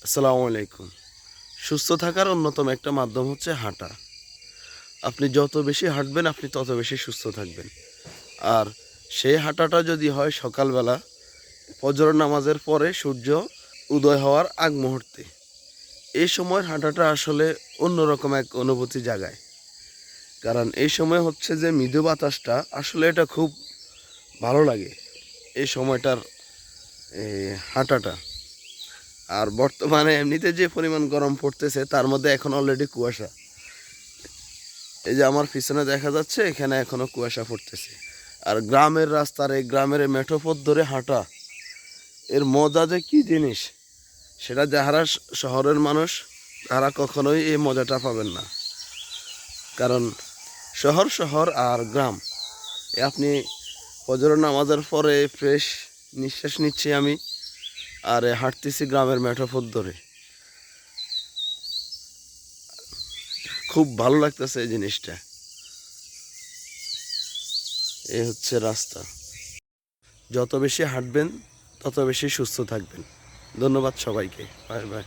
আসসালামু আলাইকুম। সুস্থ থাকার অন্যতম একটা মাধ্যম হচ্ছে হাঁটা। আপনি যত বেশি হাঁটবেন আপনি তত বেশি সুস্থ থাকবেন। আর সেই হাঁটাটা যদি হয় সকালবেলা ফজর নামাজের পরে সূর্য উদয় হওয়ার আগ মুহূর্তে। এই সময়ের হাঁটাটা আসলে অন্যরকম এক অনুভূতি জাগায়। কারণ এই সময় হচ্ছে যে মৃদু বাতাসটা আসলে এটা খুব ভালো লাগে। এই সময়টার হাঁটাটা। আর বর্তমানে এমনিতে যে পরিমাণ গরম পড়তেছে তার মধ্যে এখন অলরেডি কুয়াশা। এই যে আমার পিছনে দেখা যাচ্ছে এখানে এখনো কুয়াশা পড়তেছে। আর গ্রামের রাস্তার এই গ্রামের এই মেঠো পথ ধরে হাঁটা এর মজা যে কি জিনিস সেটা যাহারা শহরের মানুষ তারা কখনোই এই মজাটা পাবেন না। কারণ শহর শহর আর গ্রাম আপনি ফজরের নামাজের পরে ফ্রেশ নিঃশ্বাস নিচ্ছি আমি আর হাঁটতেছি গ্রামের মেঠো পথ ধরে। খুব ভালো লাগতেছে এই জিনিসটা। এই হচ্ছে রাস্তা। যত বেশি হাঁটবেন তত বেশি সুস্থ থাকবেন। ধন্যবাদ সবাইকে। Bye bye.